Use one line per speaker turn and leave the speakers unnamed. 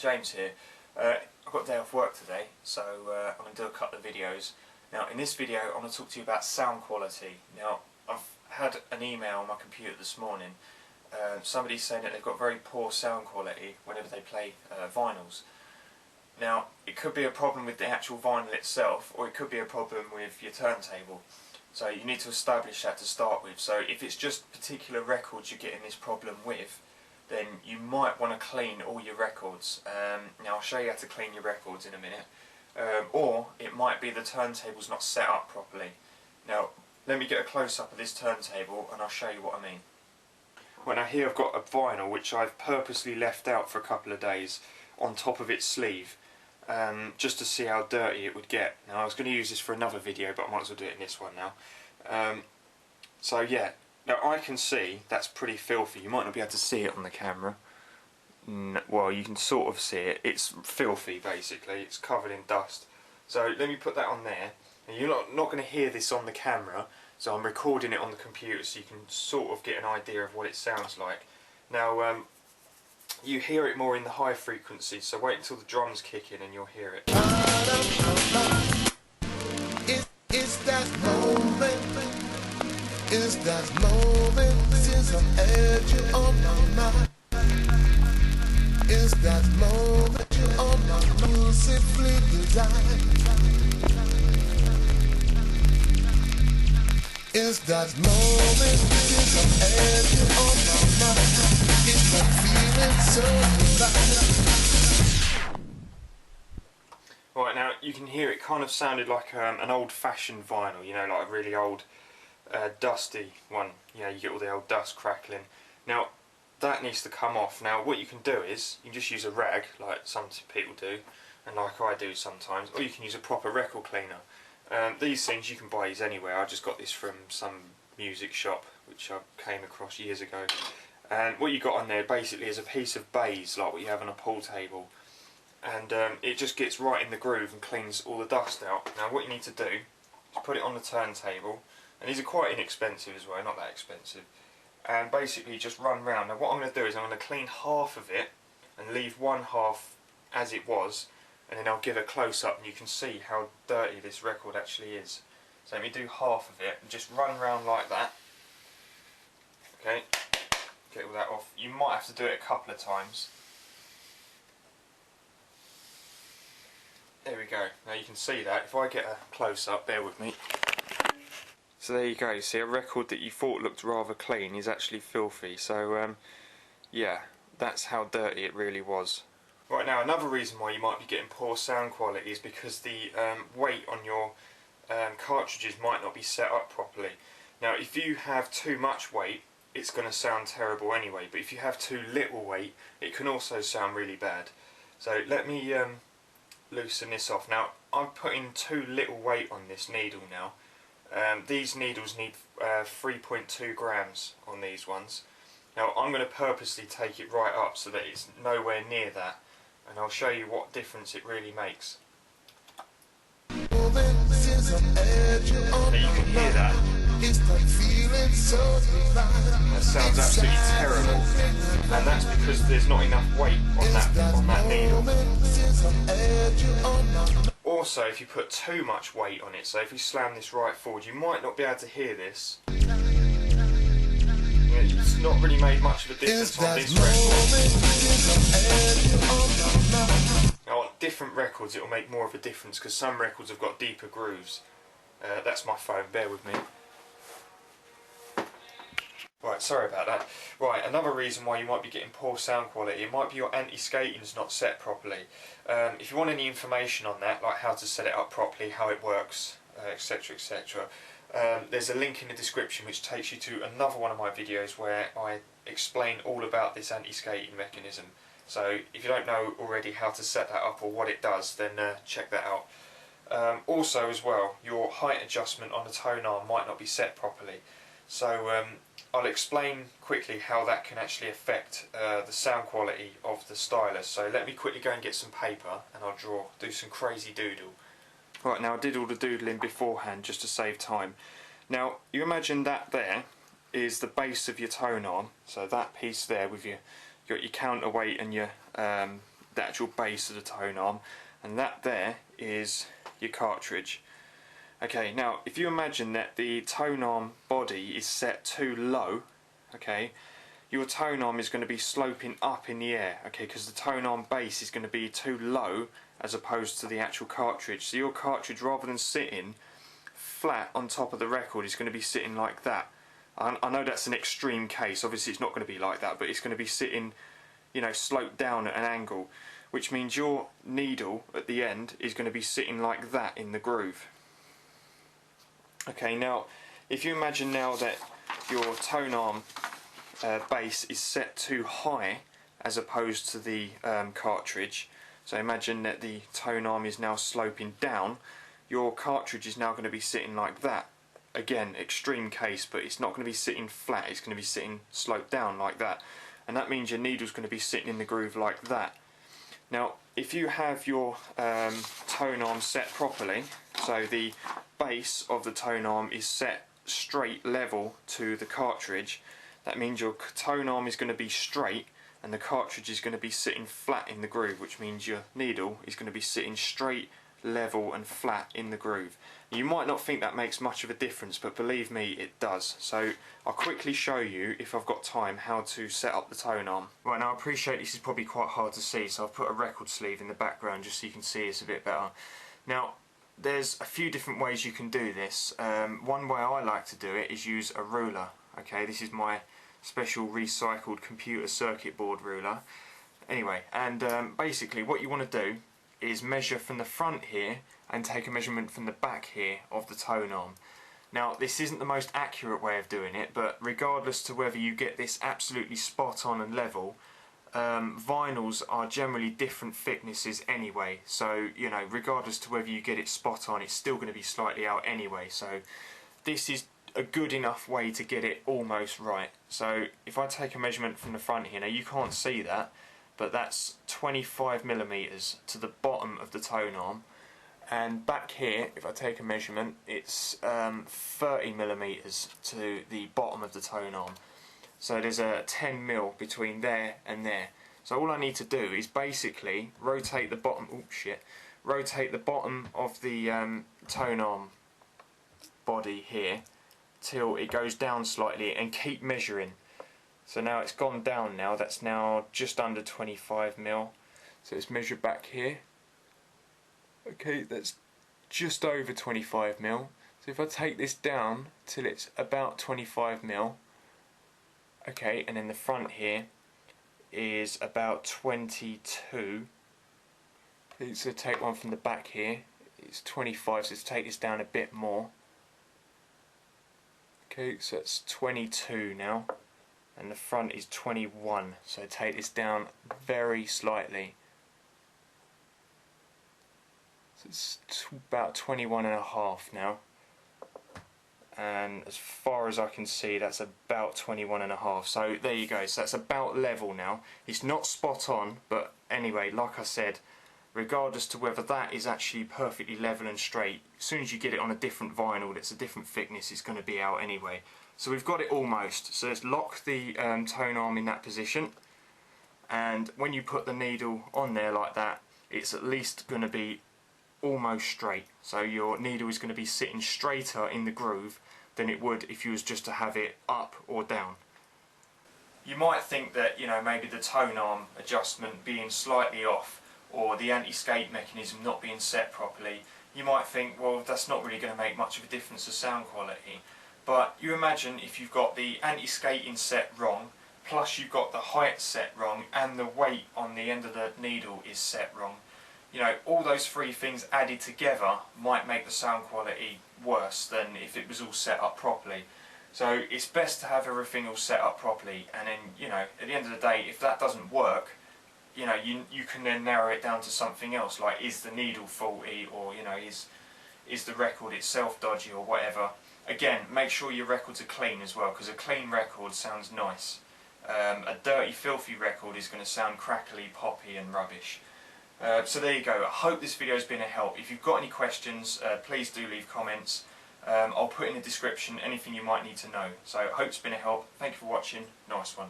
James here. I've got a day off work today, so I'm going to do a couple of videos. Now in this video I'm going to talk to you about sound quality. Now I've had an email on my computer this morning, somebody saying that they've got very poor sound quality whenever they play vinyls. Now it could be a problem with the actual vinyl itself, or it could be a problem with your turntable. So you need to establish that to start with. So if it's just particular records you're getting this problem with, then you might want to clean all your records. Now I'll show you how to clean your records in a minute. Or it might be the turntable's not set up properly. Now let me get a close-up of this turntable and I'll show you what I mean. Well, now here I've got a vinyl which I've purposely left out for a couple of days on top of its sleeve, just to see how dirty it would get. Now I was going to use this for another video, but I might as well do it in this one now. So yeah, now I can see that's pretty filthy. You might not be able to see it on the camera. Well, you can sort of see it. It's filthy basically. It's covered in dust. So let me put that on there. And you're not going to hear this on the camera, so I'm recording it on the computer so you can sort of get an idea of what it sounds like. Now you hear it more in the high frequency, so wait until the drums kick in and you'll hear it.
It's that moment. It's that moment since I've had you on my mind. It's that moment you're on my musically designed. It's that moment since I've had you on my mind. It's that feeling so divine.
Right, now you can hear it kind of sounded like an old-fashioned vinyl, you know, like a really old dusty one. You know, you get all the old dust crackling. Now that needs to come off. Now what you can do is you can just use a rag like some people do, and like I do sometimes, or you can use a proper record cleaner. These things you can buy these anywhere. I just got this from some music shop which I came across years ago. And what you got on there basically is a piece of baize, like what you have on a pool table, and it just gets right in the groove and cleans all the dust out. Now what you need to do is put it on the turntable, and these are quite inexpensive as well, not that expensive, and basically just run round. Now what I'm going to do is I'm going to clean half of it and leave one half as it was, and then I'll give a close-up and you can see how dirty this record actually is. So let me do half of it and just run round like that. Okay, get all that off. You might have to do it a couple of times. There we go. Now you can see that. If I get a close-up, bear with me. So there you go. You see, a record that you thought looked rather clean is actually filthy. So yeah, that's how dirty it really was. Right, now another reason why you might be getting poor sound quality is because the weight on your cartridges might not be set up properly. Now if you have too much weight, it's going to sound terrible anyway, but if you have too little weight, it can also sound really bad. So let me loosen this off. Now I'm putting too little weight on this needle now. These needles need 3.2 grams on these ones. Now I'm going to purposely take it right up so that it's nowhere near that, and I'll show you what difference it really makes. Now you can hear that. That sounds absolutely terrible, and that's because there's not enough weight on that needle. Also, if you put too much weight on it, so if you slam this right forward, you might not be able to hear this. It's not really made much of a difference on this record. Now on different records it will make more of a difference, because some records have got deeper grooves. That's my phone, bear with me. Right, sorry about that. Right, another reason why you might be getting poor sound quality, it might be your anti-skating's not set properly. If you want any information on that, like how to set it up properly, how it works, etc, etc, there's a link in the description which takes you to another one of my videos where I explain all about this anti-skating mechanism. So if you don't know already how to set that up or what it does, then check that out. Also as well, your height adjustment on the tone arm might not be set properly. So I'll explain quickly how that can actually affect the sound quality of the stylus. So let me quickly go and get some paper and I'll do some crazy doodle. Right, now I did all the doodling beforehand just to save time. Now you imagine that there is the base of your tone arm, so that piece there with your, you got your counterweight and your the actual base of the tone arm, and that there is your cartridge. Okay, now if you imagine that the tone arm body is set too low, okay, your tone arm is going to be sloping up in the air, okay, because the tone arm base is going to be too low as opposed to the actual cartridge. So your cartridge, rather than sitting flat on top of the record, is going to be sitting like that. I know that's an extreme case, obviously it's not going to be like that, but it's going to be sitting, you know, sloped down at an angle, which means your needle at the end is going to be sitting like that in the groove. Okay, now if you imagine now that your tone arm base is set too high as opposed to the cartridge, so imagine that the tone arm is now sloping down, your cartridge is now going to be sitting like that. Again, extreme case, but it's not going to be sitting flat, it's going to be sitting sloped down like that, and that means your needle's going to be sitting in the groove like that. Now if you have your tone arm set properly, so the base of the tone arm is set straight level to the cartridge, that means your tone arm is going to be straight and the cartridge is going to be sitting flat in the groove, which means your needle is going to be sitting straight, level and flat in the groove. You might not think that makes much of a difference, but believe me, it does. So I'll quickly show you, if I've got time, how to set up the tone arm. Right, now I appreciate this is probably quite hard to see, so I've put a record sleeve in the background just so you can see this a bit better. Now there's a few different ways you can do this. One way I like to do it is use a ruler. Okay, this is my special recycled computer circuit board ruler. Anyway, and basically what you want to do is measure from the front here and take a measurement from the back here of the tone arm. Now this isn't the most accurate way of doing it, but regardless to whether you get this absolutely spot on and level, vinyls are generally different thicknesses anyway, so you know, regardless to whether you get it spot on, it's still going to be slightly out anyway, so this is a good enough way to get it almost right. So if I take a measurement from the front here, now you can't see that, but that's 25mm to the bottom of the tone arm, and back here if I take a measurement it's 30mm to the bottom of the tone arm. So there's a 10mm between there and there. So all I need to do is basically rotate the bottom, rotate the bottom of the tone arm body here till it goes down slightly and keep measuring. So now it's gone down now, that's now just under 25mm. So let's measure back here. Okay, that's just over 25mm. So if I take this down till it's about 25mm, okay, and then the front here is about 22. Okay, so take one from the back here, it's 25, so let's take this down a bit more. Okay, so it's 22 now, and the front is 21, so take this down very slightly. So it's about 21.5 now, and as far as I can see that's about 21.5, so there you go, so that's about level now. It's not spot on, but anyway, like I said, regardless to whether that is actually perfectly level and straight, as soon as you get it on a different vinyl that's a different thickness, it's going to be out anyway. So we've got it almost, so let's lock the tone arm in that position, and when you put the needle on there like that, it's at least going to be almost straight, so your needle is going to be sitting straighter in the groove than it would if you was just to have it up or down. You might think that, you know, maybe the tone arm adjustment being slightly off or the anti-skate mechanism not being set properly, you might think, well, that's not really going to make much of a difference to sound quality. But you imagine if you've got the anti-skating set wrong, plus you've got the height set wrong and the weight on the end of the needle is set wrong, you know, all those three things added together might make the sound quality worse than if it was all set up properly. So it's best to have everything all set up properly, and then, you know, at the end of the day, if that doesn't work, you know, you can then narrow it down to something else, like is the needle faulty, or, you know, is the record itself dodgy or whatever. Again, make sure your records are clean as well, because a clean record sounds nice. A dirty, filthy record is going to sound crackly, poppy and rubbish. So there you go. I hope this video has been a help. If you've got any questions, please do leave comments. I'll put in the description anything you might need to know. So I hope it's been a help. Thank you for watching. Nice one.